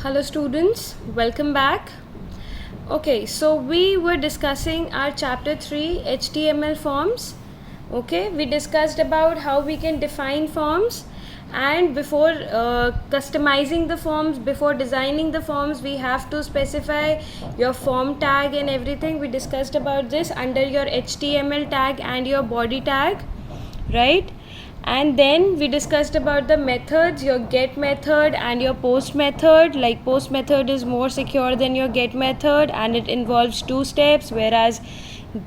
Hello students, welcome back. Okay, so we were discussing our chapter 3 HTML forms. Okay, we discussed about how we can define forms, and before customizing the forms, before designing the forms, we have to specify your form tag and everything. We discussed about this under your HTML tag and your body tag, right? And then we discussed about the methods, your get method and your post method. Like post method is more secure than your get method and it involves 2 steps, whereas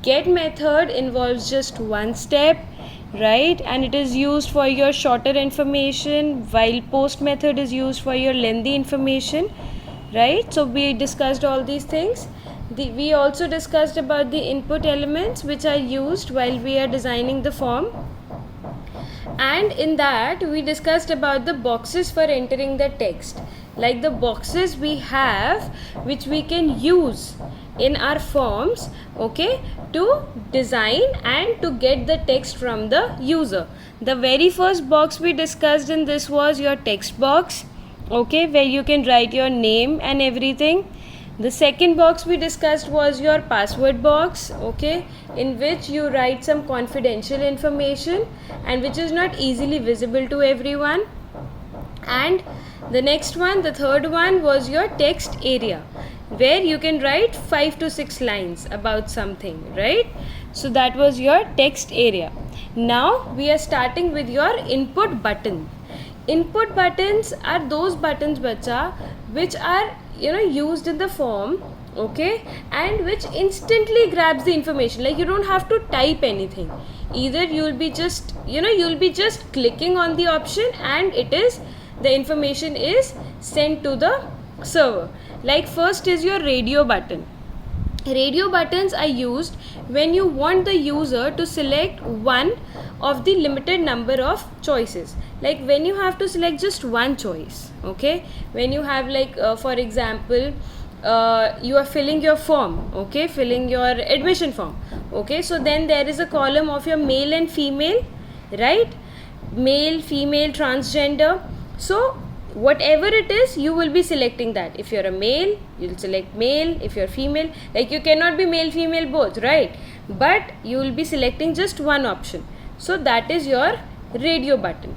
get method involves just 1 step, right? And it is used for your shorter information, while post method is used for your lengthy information, right? So we discussed all these things. We also discussed about the input elements which are used while we are designing the form, and in that we discussed about the boxes for entering the text, like the boxes we have which we can use in our forms, okay, to design and to get the text from the user. The very first box we discussed in this was your text box, okay, where you can write your name and everything. The second box we discussed was your password box, okay, in which you write some confidential information and which is not easily visible to everyone. And the next one, the third one, was your text area, where you can write 5 to 6 lines about something, right? So that was your text area. Now we are starting with your input button. Input buttons are those buttons, bacha, which are used in the form, okay, and which instantly grabs the information. Like you don't have to type anything, either you'll be just clicking on the option and the information is sent to the server. Like first is your radio button. Radio buttons are used when you want the user to select one of the limited number of choices. Like when you have to select just one choice, okay, when you have for example, you are filling your form, okay, filling your admission form, okay, so then there is a column of your male and female, right? Male, female, transgender. So whatever it is, you will be selecting that. If you're a male, you'll select male. If you're female, like you cannot be male, female both, right? But you will be selecting just one option. So that is your radio button,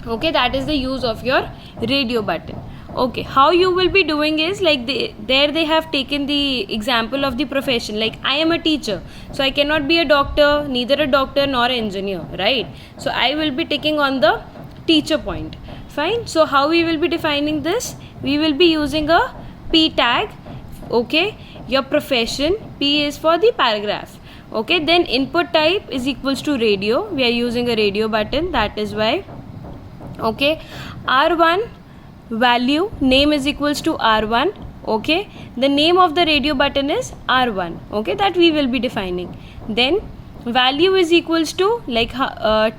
okay, that is the use of your radio button. Okay, how you will be doing is like they have taken the example of the profession. Like I am a teacher, so I cannot be a doctor, neither a doctor nor an engineer, right? So I will be taking on the teacher point. Fine. So how we will be defining this? We will be using a P tag, okay, your profession. P is for the paragraph, okay. Then input type is equals to radio. We are using a radio button, that is why, okay. R1 value, name is equals to R1, okay. The name of the radio button is R1, okay, that we will be defining. Then value is equals to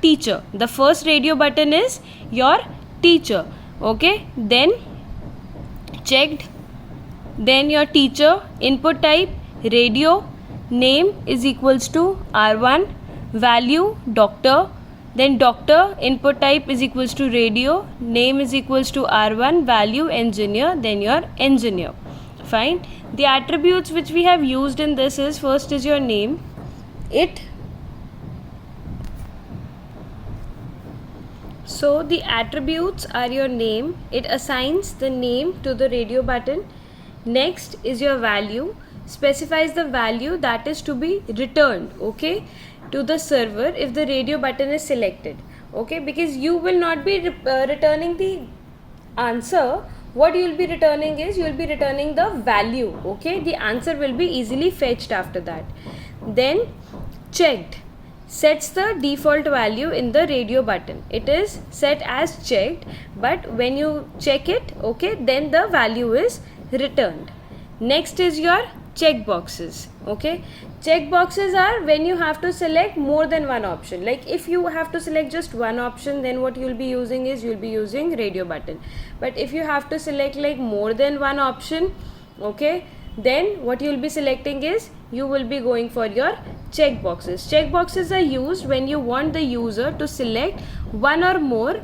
teacher. The first radio button is your teacher, okay. Then checked, then your teacher, input type radio, name is equals to R1, value doctor, then doctor, input type is equals to radio, name is equals to R1, value engineer, then your engineer. Fine. The attributes which we have used in this is, first is your name. So the attributes are your name. It assigns the name to the radio button. Next is your value. Specifies the value that is to be returned, okay, to the server if the radio button is selected, okay, because you will not be returning the answer. What you will be returning is, you will be returning the value, okay. The answer will be easily fetched after that. Then checked sets the default value in the radio button. It is set as checked, but when you check it, okay, then the value is returned. Next is your checkboxes, okay. Checkboxes are when you have to select more than one option. Like if you have to select just one option, then what you'll be using is, you'll be using radio button. But if you have to select like more than one option, okay, then what you'll be selecting is, you will be going for your checkboxes. Checkboxes are used when you want the user to select one or more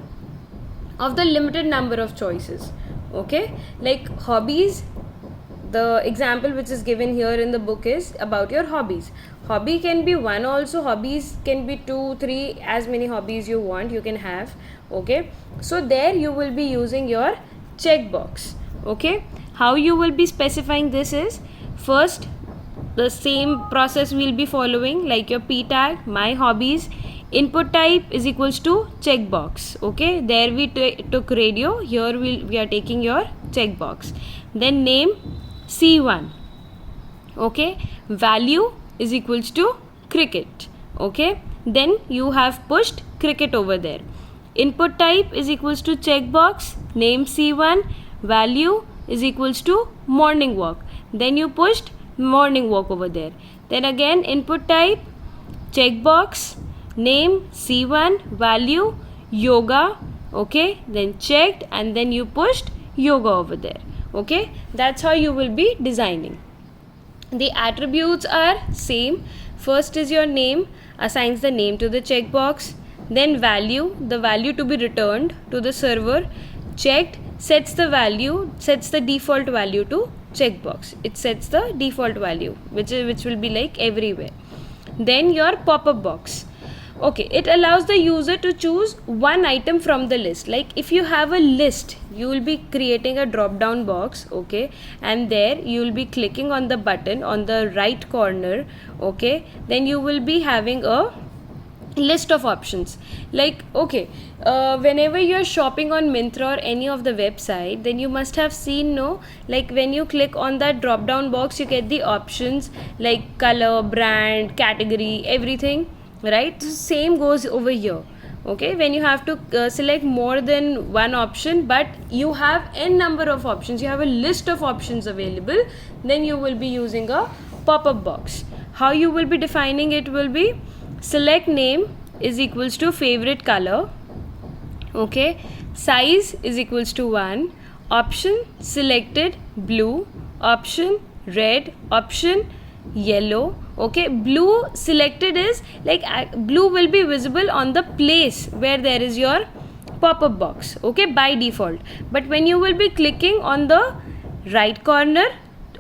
of the limited number of choices, Okay, like hobbies, the example which is given here in the book is about your hobbies. Hobby can be one also, hobbies can be 2, 3, as many hobbies you want you can have. Okay, so there you will be using your checkbox. Okay, how you will be specifying this is, first the same process we'll be following like your p tag, my hobbies, input type is equals to checkbox. Okay, there we took radio, here we are taking your checkbox. Then name C1. Okay, value is equals to cricket. Okay, then you have pushed cricket over there. Input type is equals to checkbox, name C1, value is equals to morning walk. Then you pushed morning walk over there. Then again input type checkbox, name C1, value yoga. Okay, then checked and then you pushed yoga over there. Okay, that's how you will be designing. The attributes are same. First is your name, assigns the name to the checkbox. Then value, the value to be returned to the server. Checked, sets the value, sets the default value to checkbox. It sets the default value which will be like everywhere. Then your pop-up box. Okay, it allows the user to choose one item from the list. Like if you have a list, you will be creating a drop down box. Okay, and there you will be clicking on the button on the right corner. Okay, then you will be having a list of options. Like okay, whenever you're shopping on Myntra or any of the website, then you must have seen, no, like when you click on that drop down box, you get the options like color, brand, category, everything, right? So same goes over here. Okay, when you have to select more than one option, but you have n number of options, you have a list of options available, then you will be using a pop-up box. How you will be defining it will be, select name is equals to favorite color. Okay, size is equals to 1, option selected blue, option red, option yellow. Okay, blue selected is like blue will be visible on the place where there is your pop-up box, okay, by default. But when you will be clicking on the right corner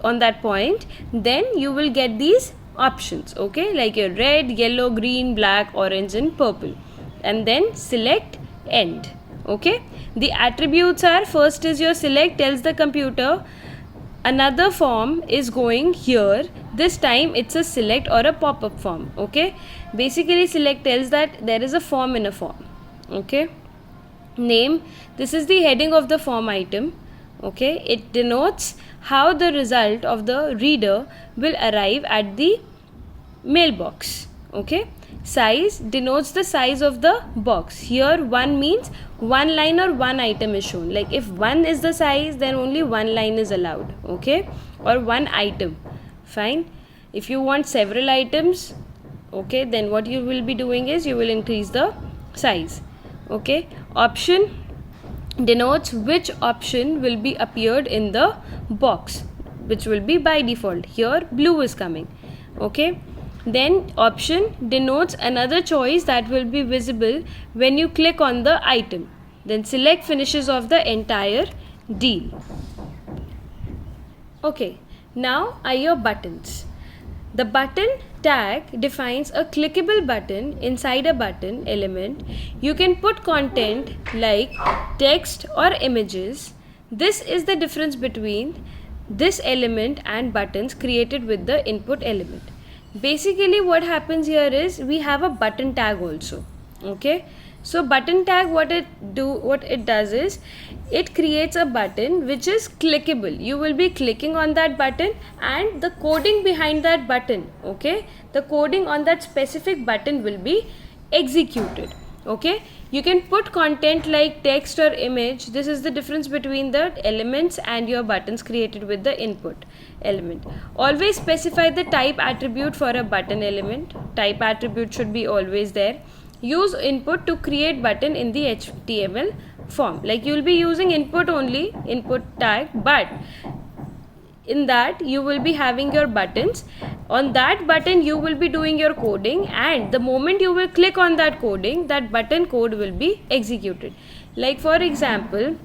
on that point, then you will get these options, okay, like your red, yellow, green, black, orange and purple. And then select end. Okay, the attributes are, first is your select tells the computer another form is going here. This time it's a select or a pop-up form. Okay, basically select tells that there is a form in a form. Okay, name, this is the heading of the form item. Okay, it denotes how the result of the reader will arrive at the mailbox. Okay, size denotes the size of the box. Here 1 means one line or one item is shown. Like if 1 is the size, then only one line is allowed. Okay, or one item. Fine. If you want several items, okay, then what you will be doing is you will increase the size. Okay, option denotes which option will be appeared in the box, which will be by default. Here blue is coming. Okay, then option denotes another choice that will be visible when you click on the item. Then select finishes off the entire deal. Okay, now are your buttons. The button tag defines a clickable button inside a button element. You can put content like text or images. This is the difference between this element and buttons created with the input element. Basically what happens here is we have a button tag also. Okay, so button tag, what it does is it creates a button which is clickable. You will be clicking on that button and the coding behind that button, okay, the coding on that specific button will be executed. Okay, you can put content like text or image. This is the difference between the elements and your buttons created with the input element. Always specify the type attribute for a button element. Type attribute should be always there. Use input to create button in the HTML form. Like you will be using input only, input tag, but in that you will be having your buttons. On that button you will be doing your coding, and the moment you will click on that coding, that button code will be executed. Like for example,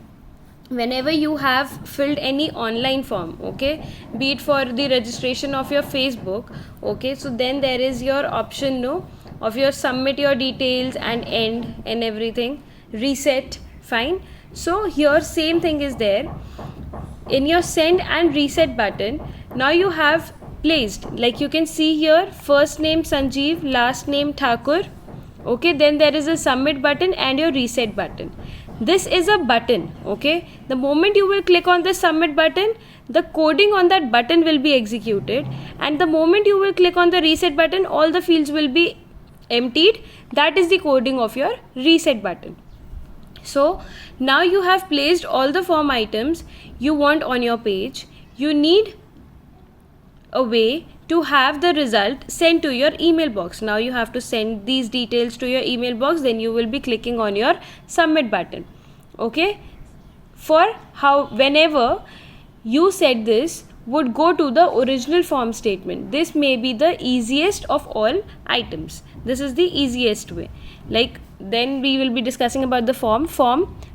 whenever you have filled any online form, okay, be it for the registration of your Facebook, okay, so then there is your option, no, of your submit your details and end and everything, reset, fine. So here same thing is there in your send and reset button. Now you have placed, like you can see here, first name Sanjeev, last name Thakur, okay, then there is a submit button and your reset button. This is a button, okay. The moment you will click on the submit button, the coding on that button will be executed, and the moment you will click on the reset button, all the fields will be emptied. That is the coding of your reset button. So now you have placed all the form items you want on your page. You need a way to have the result sent to your email box. Now you have to send these details to your email box, then you will be clicking on your submit button, okay. For how, whenever you said this would go to the original form statement. This may be the easiest of all items. This is the easiest way. Like, then we will be discussing about the form.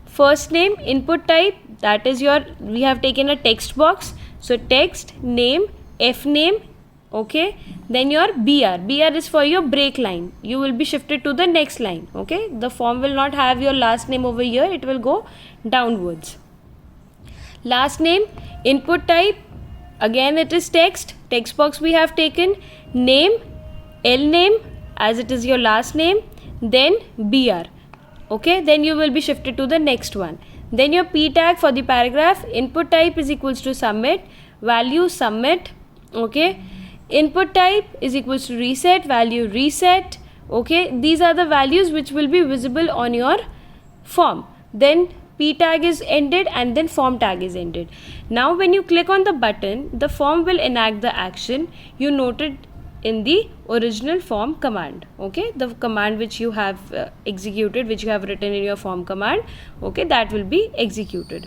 First name, input type, that is your, we have taken a text box, so text, name, F name, okay, then your BR is for your break line. You will be shifted to the next line, okay. The form will not have your last name over here, it will go downwards. Last name, input type, again it is text box we have taken, name, L name as it is your last name, then BR, okay, then you will be shifted to the next one. Then your P tag for the paragraph, input type is equals to submit, value submit, okay, input type is equals to reset, value reset, okay. These are the values which will be visible on your form. Then P tag is ended and then form tag is ended. Now when you click on the button, the form will enact the action you noted in the original form command, okay, the command which you have executed, which you have written in your form command, okay, that will be executed.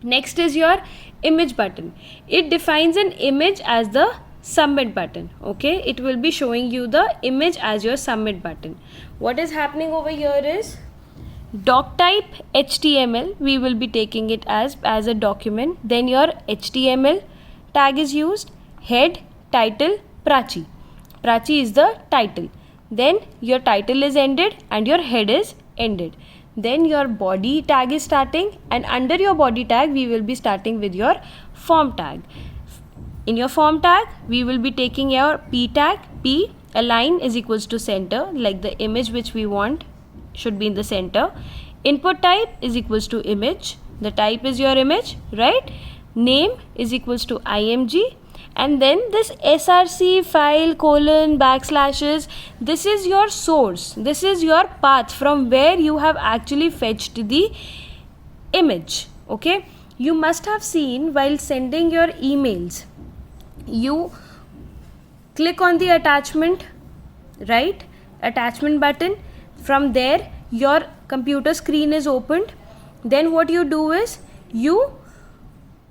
Next is your image button. It defines an image as the submit button, okay. It will be showing you the image as your submit button. What is happening over here is doc type HTML, we will be taking it as a document. Then your HTML tag is used, head, title, Prachi is the title. Then your title is ended and your head is ended. Then your body tag is starting, and under your body tag we will be starting with your form tag. In your form tag we will be taking your P tag, P, align is equals to center, like the image which we want should be in the center. Input type is equals to image, the type is your image, right. Name is equals to img, and then this src file colon backslashes, this is your source, this is your path from where you have actually fetched the image, okay. You must have seen while sending your emails, you click on the attachment, right, attachment button. From there your computer screen is opened. Then what you do is you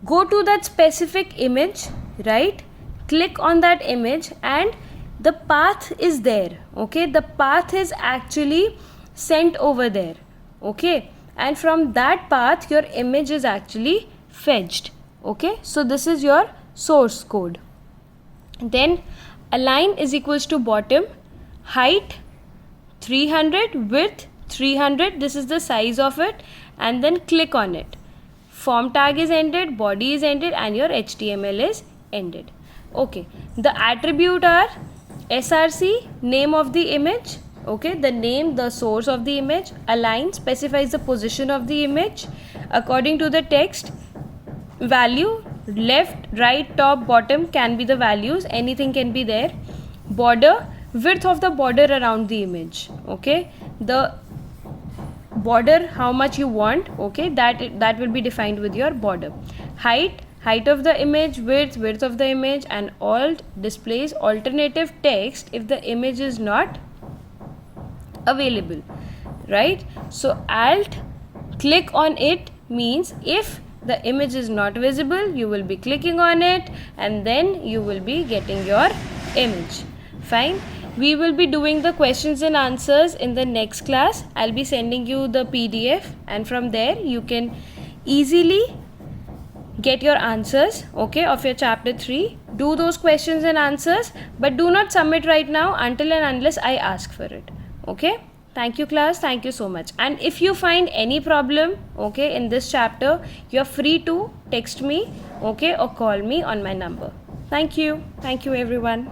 go to that specific image, right, click on that image, and the path is there, okay, the path is actually sent over there, okay, and from that path your image is actually fetched, okay. So this is your source code. Then align is equals to bottom, height 300, width 300, this is the size of it, and then click on it. Form tag is ended, body is ended, and your HTML is ended, okay. The attribute are src, name of the image, okay, the name, the source of the image. Align specifies the position of the image according to the text. Value, left, right, top, bottom can be the values, anything can be there. Border, width of the border around the image, okay, the border how much you want, okay, that will be defined with your border. Height of the image, width of the image, and alt displays alternative text if the image is not available, right. So alt click on it means if the image is not visible, you will be clicking on it and then you will be getting your image, fine. We will be doing the questions and answers in the next class. I'll be sending you the PDF, and from there you can easily get your answers, okay, of your chapter 3. Do those questions and answers, but do not submit right now until and unless I ask for it, okay. Thank you class, thank you so much. And if you find any problem, okay, in this chapter, you're free to text me, okay, or call me on my number. Thank you everyone.